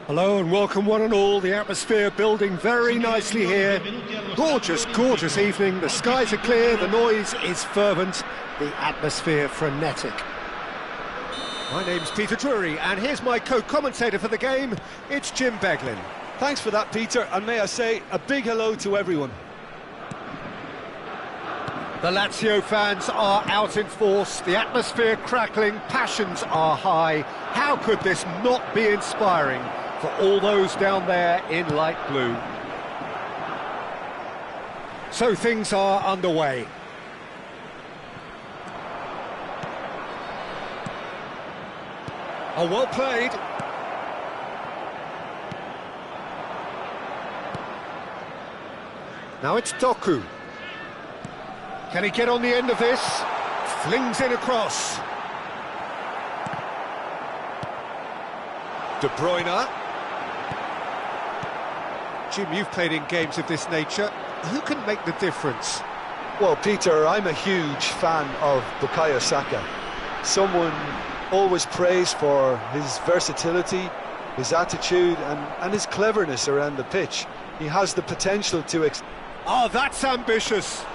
Hello and welcome one and all. The atmosphere building very nicely here. Gorgeous, gorgeous evening. The skies are clear, the noise is fervent, the atmosphere frenetic. My name's Peter Drury and here's my co-commentator for the game. It's Jim Beglin. Thanks for that, Peter, and may I say a big hello to everyone. The Lazio fans are out in force, the atmosphere crackling, passions are high. How could this not be inspiring for all those down there in light blue? So things are underway. Oh, well played. Now it's Doku. Can he get on the end of this? Flings in across. De Bruyne. Jim, you've played in games of this nature. Who can make the difference? Well, Peter, I'm a huge fan of Bukayo Saka. Someone always praised for his versatility, his attitude and his cleverness around the pitch. He has the potential to... Oh, that's ambitious.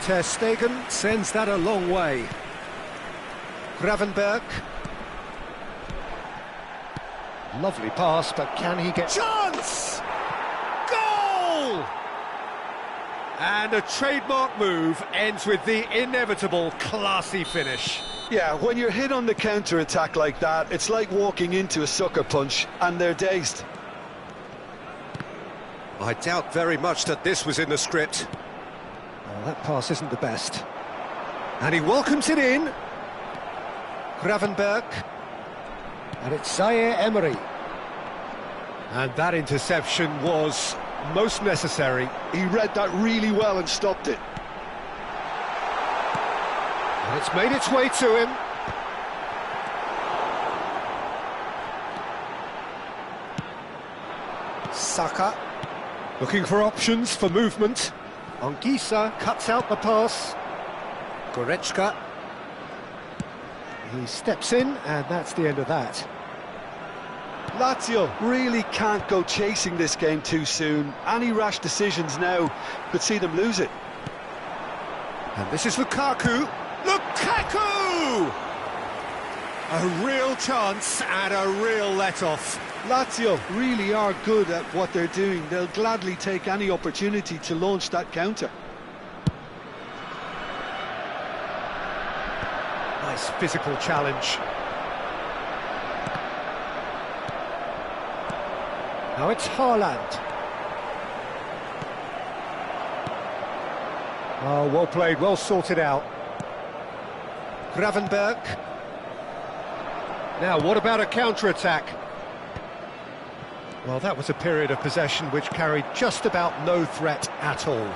Ter Stegen sends that a long way. Gravenberg. Lovely pass, but can he get... Chance! Goal! And a trademark move ends with the inevitable classy finish. Yeah, when you're hit on the counter-attack like that, it's like walking into a sucker punch and they're dazed. I doubt very much that this was in the script. Oh, that pass isn't the best. And he welcomes it in. Gravenberg. And it's Zaire Emery. And that interception was most necessary. He read that really well and stopped it. And it's made its way to him. Saka. Looking for options for movement. Anguissa cuts out the pass. Goretzka. He steps in, and that's the end of that. Lazio really can't go chasing this game too soon. Any rash decisions now could see them lose it. And this is Lukaku. Lukaku! A real chance and a real let-off. Lazio really are good at what they're doing. They'll gladly take any opportunity to launch that counter. Nice physical challenge. Now it's Haaland. Oh, well played, well sorted out. Gravenberg. Now, what about a counter-attack? Well, that was a period of possession which carried just about no threat at all.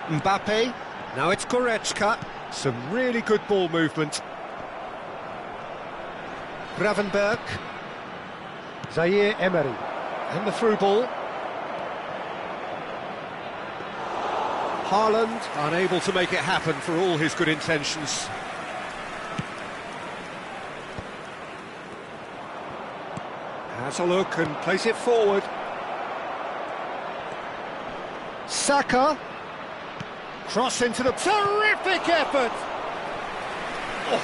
Mbappe. Now it's Goretzka. Some really good ball movement. Gravenberg. Zaire Emery. And the through ball. Haaland unable to make it happen for all his good intentions. Has a look and plays it forward. Saka. Cross into the... Terrific effort! Oh,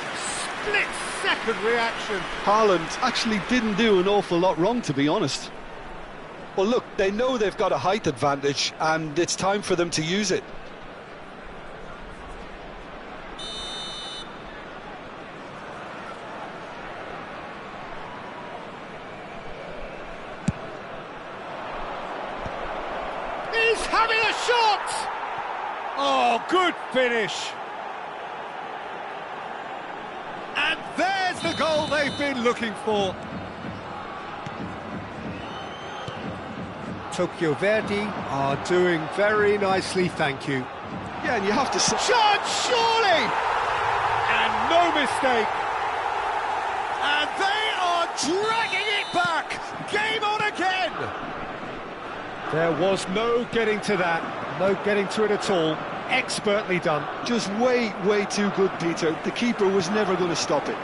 split-second reaction. Haaland actually didn't do an awful lot wrong, to be honest. Well, look, they know they've got a height advantage, and it's time for them to use it. He's having a shot! Oh, good finish! And there's the goal they've been looking for. Tokyo Verdy are doing very nicely, thank you. Yeah, and you have to... Chance, surely! And no mistake! And they are dragging it back! Game on again! There was no getting to that, no getting to it at all. Expertly done. Just way too good, Peter. The keeper was never going to stop it.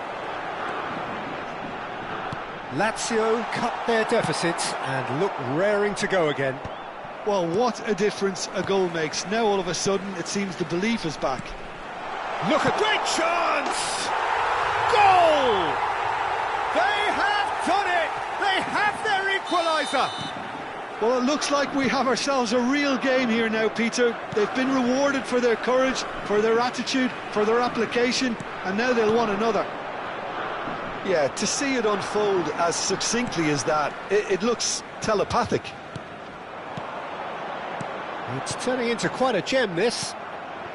Lazio cut their deficit and look raring to go again. Well, what a difference a goal makes. Now all of a sudden it seems the belief is back. Look at great chance! Goal! They have done it! They have their equaliser! Well, it looks like we have ourselves a real game here now, Peter. They've been rewarded for their courage, for their attitude, for their application, and now they'll want another. Yeah, to see it unfold as succinctly as that, it looks telepathic. It's turning into quite a gem, this.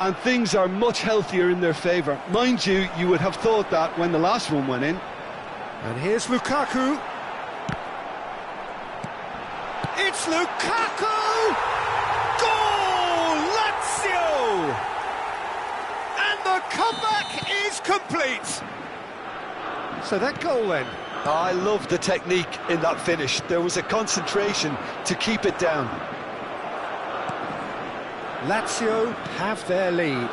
And things are much healthier in their favour. Mind you, you would have thought that when the last one went in. And here's Lukaku. It's Lukaku! Goal! Lazio! And the comeback is complete. So that goal then. I love the technique in that finish. There was a concentration to keep it down. Lazio have their lead.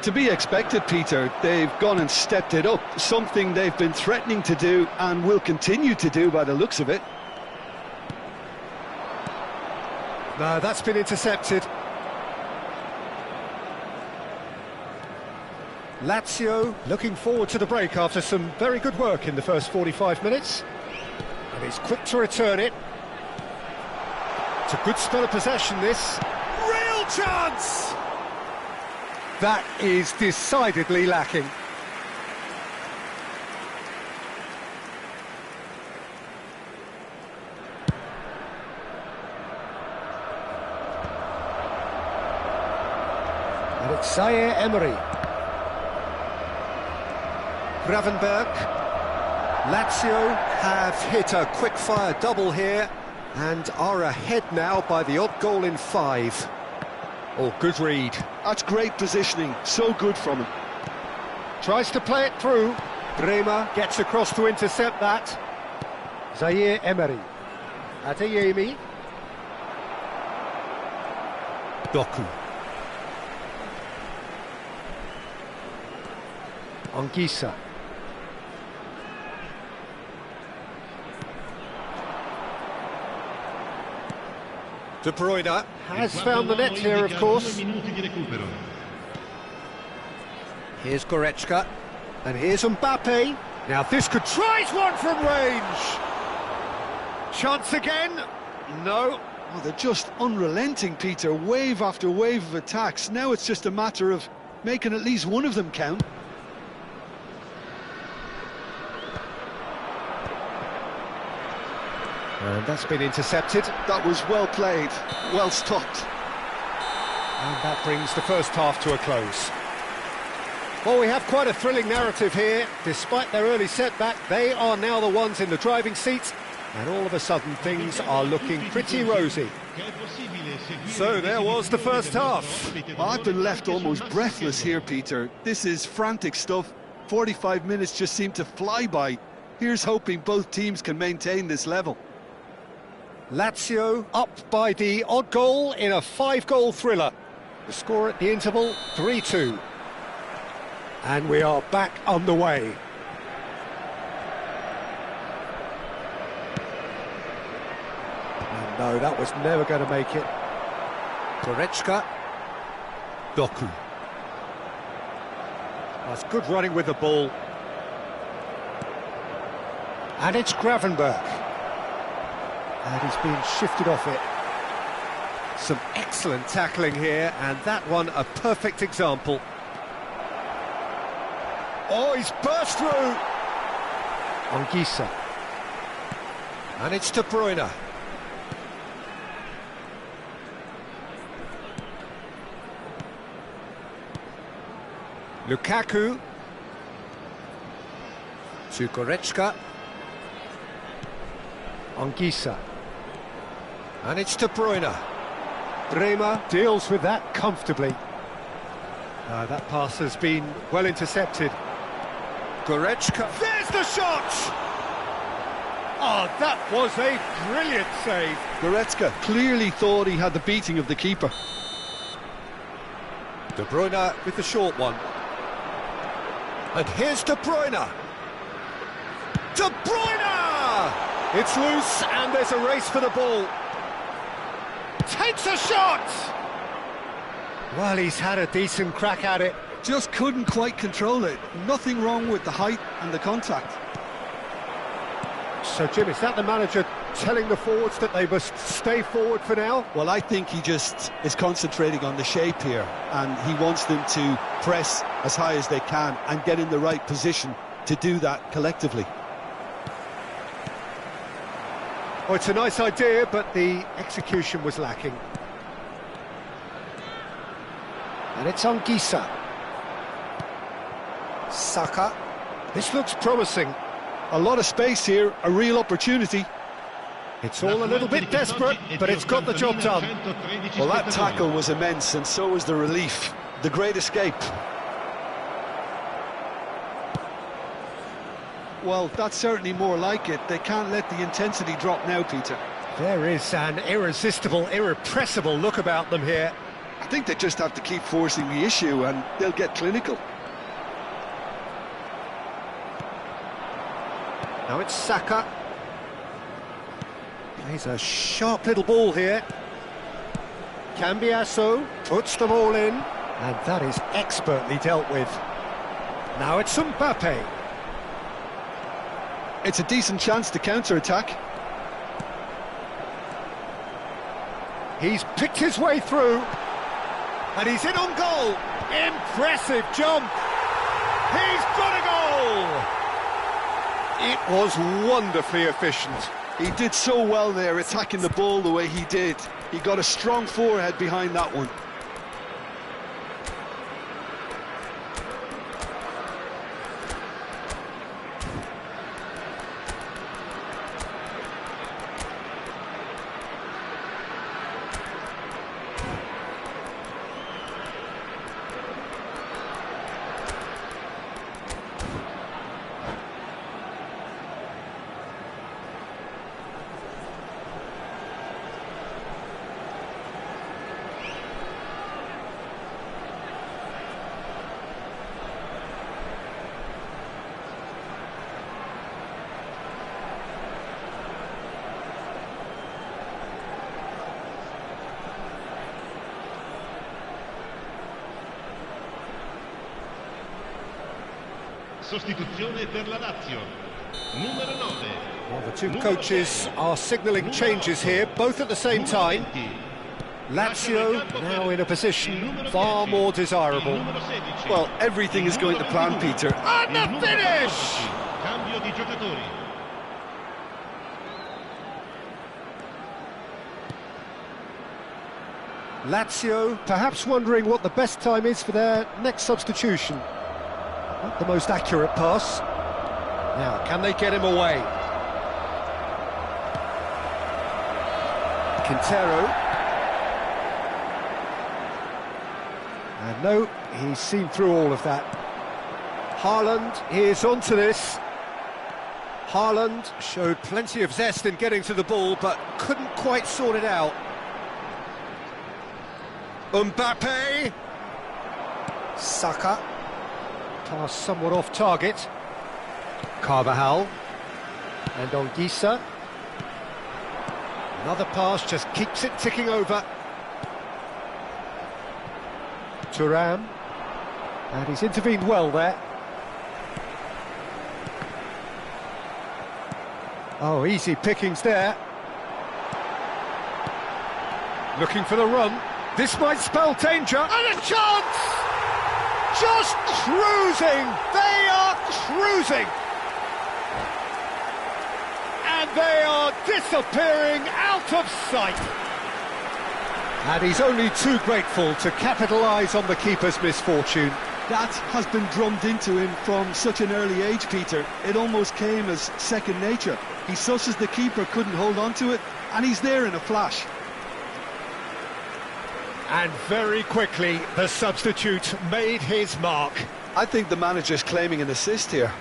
To be expected, Peter. They've gone and stepped it up, something they've been threatening to do and will continue to do by the looks of it. No, that's been intercepted. Lazio looking forward to the break after some very good work in the first 45 minutes. And he's quick to return it. It's a good spell of possession, this. Real chance! That is decidedly lacking. And it's Zaire Emery. Gravenberg. Lazio have hit a quick-fire double here and are ahead now by the odd goal in 5. Oh, good read. That's great positioning, so good from him. Tries to play it through. Bremer gets across to intercept that. Zaire Emery. Adeyemi. Doku. Anguissa. De Bruyne has found the net here, of course. Here's Goretzka, and here's Mbappe. Now this could tries one from range. Chance again? No. Oh, they're just unrelenting, Peter. Wave after wave of attacks. Now it's just a matter of making at least one of them count. And that's been intercepted. That was well played, well stopped. And that brings the first half to a close. Well, we have quite a thrilling narrative here. Despite their early setback, they are now the ones in the driving seat, and all of a sudden things are looking pretty rosy. So there was the first half. I've been left almost breathless here, Peter. This is frantic stuff. 45 minutes just seem to fly by. Here's hoping both teams can maintain this level. Lazio up by the odd goal in a 5-goal thriller. The score at the interval, 3-2. And we are back on the way. And no, that was never going to make it. Goretzka. Doku. That's good running with the ball. And it's Gravenberg. And he's been shifted off it. Some excellent tackling here, and that one a perfect example. Oh, he's burst through! Anguissa. And it's De Bruyne. Lukaku. To Goretzka. Anguissa. And it's De Bruyne. Bremer deals with that comfortably. That pass has been well intercepted. Goretzka. There's the shot! Oh, that was a brilliant save. Goretzka clearly thought he had the beating of the keeper. De Bruyne with the short one. And here's De Bruyne. De Bruyne! It's loose, and there's a race for the ball. Takes a shot! Well, he's had a decent crack at it. Just couldn't quite control it. Nothing wrong with the height and the contact. So, Jim, is that the manager telling the forwards that they must stay forward for now? Well, I think he just is concentrating on the shape here, and he wants them to press as high as they can and get in the right position to do that collectively. Oh, it's a nice idea, but the execution was lacking. And it's on Gisa. Saka. This looks promising. A lot of space here, a real opportunity. It's all a little bit desperate, but it's got the job done. Well, that tackle was immense, and so was the relief. The great escape. Well, that's certainly more like it. They can't let the intensity drop now, Peter. There is an irresistible, irrepressible look about them here. I think they just have to keep forcing the issue, and they'll get clinical. Now it's Saka. Plays a sharp little ball here. Cambiasso puts the ball in, and that is expertly dealt with. Now it's Mbappe. It's a decent chance to counter-attack. He's picked his way through, and he's in on goal. Impressive jump. He's got a goal. It was wonderfully efficient. He did so well there, attacking the ball the way he did. He got a strong forehead behind that one. Sostituzione per la Lazio. Numero 9. Well, the two coaches are signalling changes here, both at the same time. Lazio now in a position far more desirable. Well, everything is going to plan, Peter. And the finish! Cambio di giocatori. Lazio perhaps wondering what the best time is for their next substitution. Not the most accurate pass. Now, can they get him away? Quintero. And no, he's seen through all of that. Haaland is onto this. Haaland showed plenty of zest in getting to the ball, but couldn't quite sort it out. Mbappe. Saka. Pass somewhat off target. Carvajal. And on Gisa. Another pass just keeps it ticking over. Thuram. And he's intervened well there. Oh, easy pickings there. Looking for the run. This might spell danger. And a chance! Just cruising! They are cruising! And they are disappearing out of sight. And he's only too grateful to capitalise on the keeper's misfortune. That has been drummed into him from such an early age, Peter. It almost came as second nature. He susses the keeper couldn't hold on to it, and he's there in a flash. And very quickly, the substitute made his mark. I think the manager's claiming an assist here.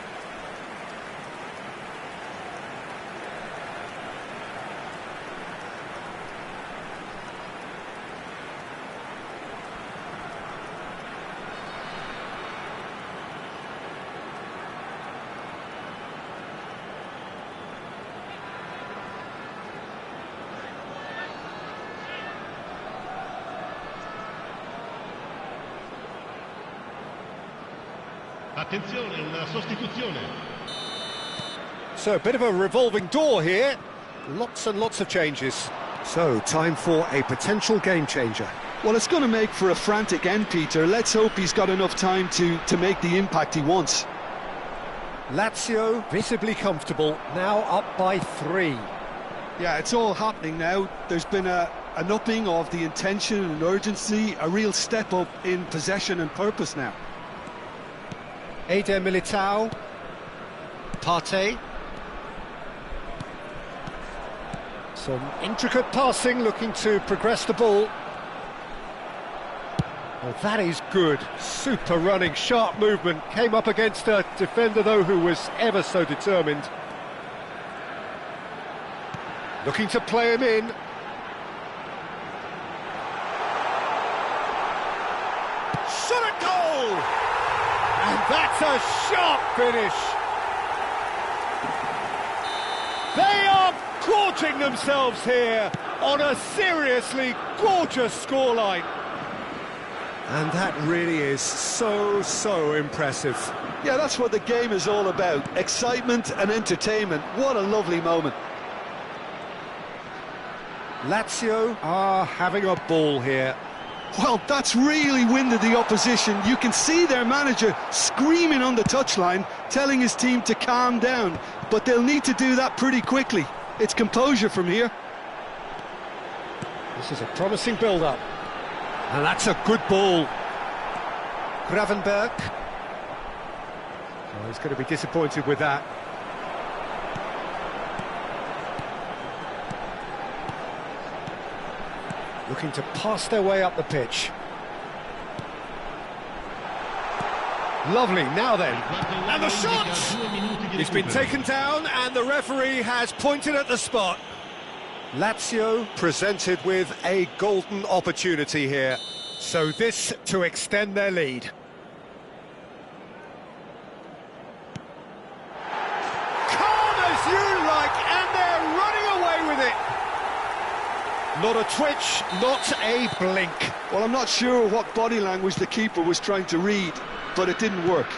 Attenzione, una sostituzione. So, a bit of a revolving door here. Lots and lots of changes. So, time for a potential game changer. Well, it's going to make for a frantic end, Peter. Let's hope he's got enough time to make the impact he wants. Lazio visibly comfortable, now up by 3. Yeah, it's all happening now. There's been an upping of the intention and urgency, a real step up in possession and purpose now. Eder Militao. Partey. Some intricate passing, looking to progress the ball. Well, that is good. Super running, sharp movement. Came up against a defender, though, who was ever so determined. Looking to play him in. Shot at goal! And that's a sharp finish. They are gorging themselves here on a seriously gorgeous scoreline. And that really is so impressive. Yeah, that's what the game is all about. Excitement and entertainment. What a lovely moment. Lazio are having a ball here. Well, that's really winded the opposition. You can see their manager screaming on the touchline, telling his team to calm down. But they'll need to do that pretty quickly. It's composure from here. This is a promising build-up. And that's a good ball. Gravenberg. Oh, he's going to be disappointed with that. Looking to pass their way up the pitch. Lovely, now then. And the shot! It's been taken down and the referee has pointed at the spot. Lazio presented with a golden opportunity here. So this to extend their lead. Calm as you like, and they're running away with it. Not a twitch, not a blink. Well, I'm not sure what body language the keeper was trying to read, but it didn't work.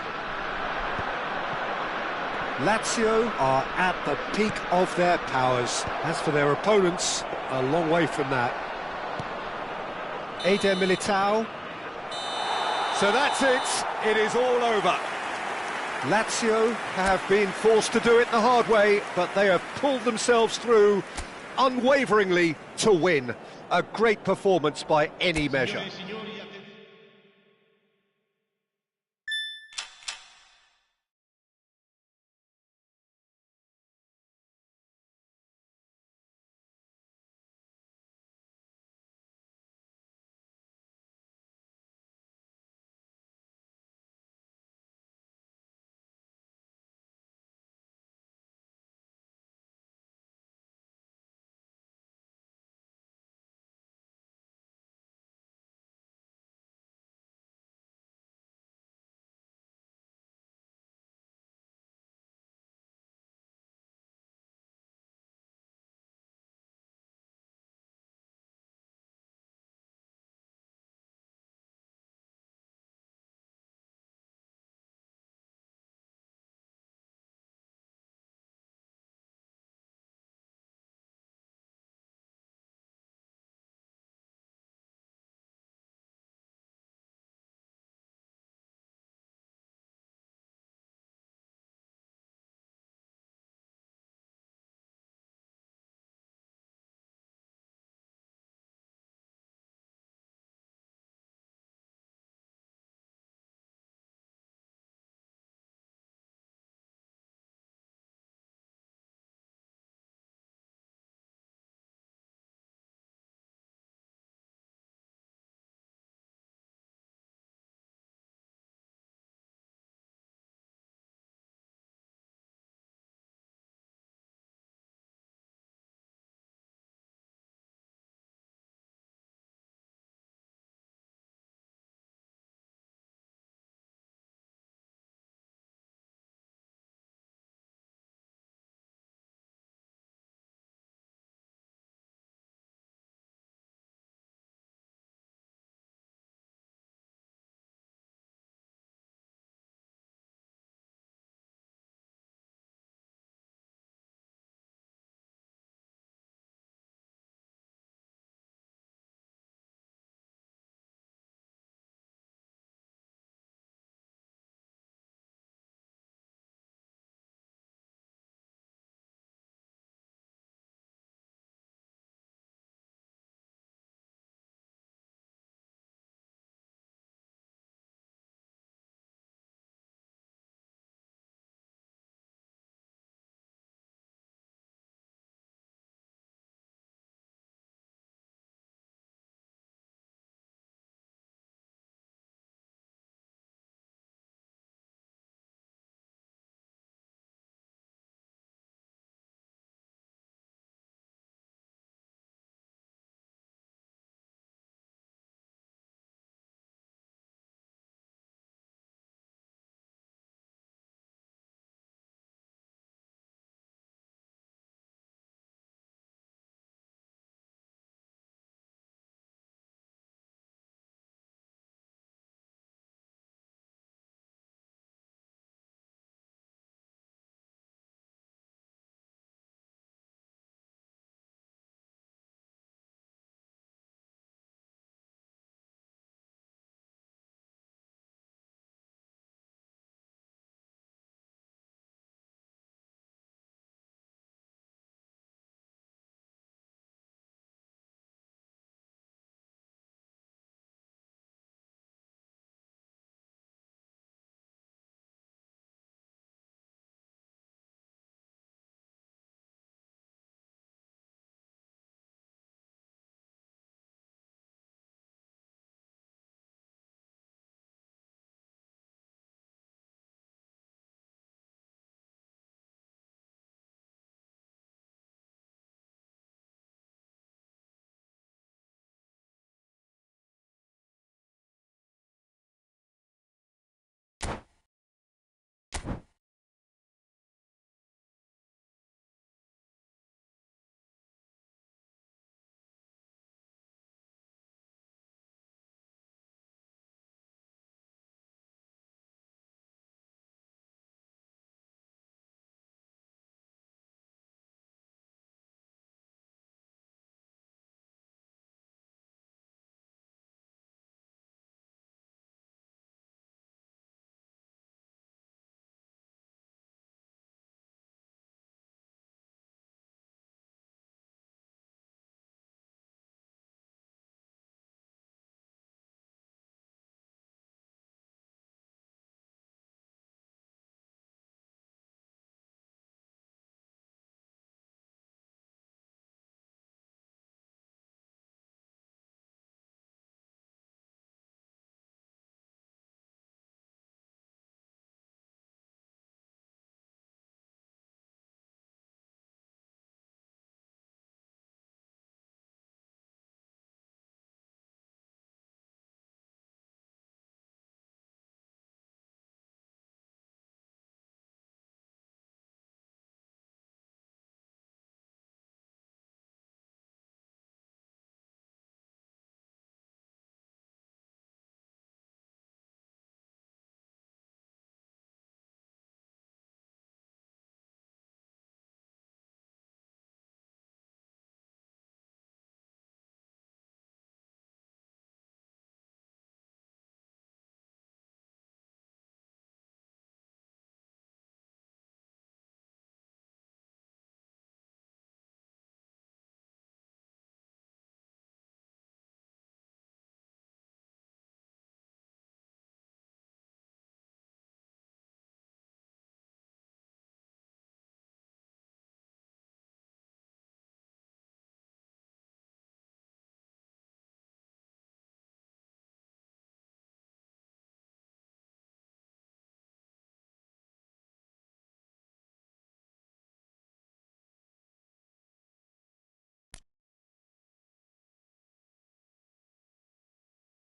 Lazio are at the peak of their powers. As for their opponents, a long way from that. Eder Militao. So that's it. It is all over. Lazio have been forced to do it the hard way, but they have pulled themselves through unwaveringly to win. A great performance by any measure.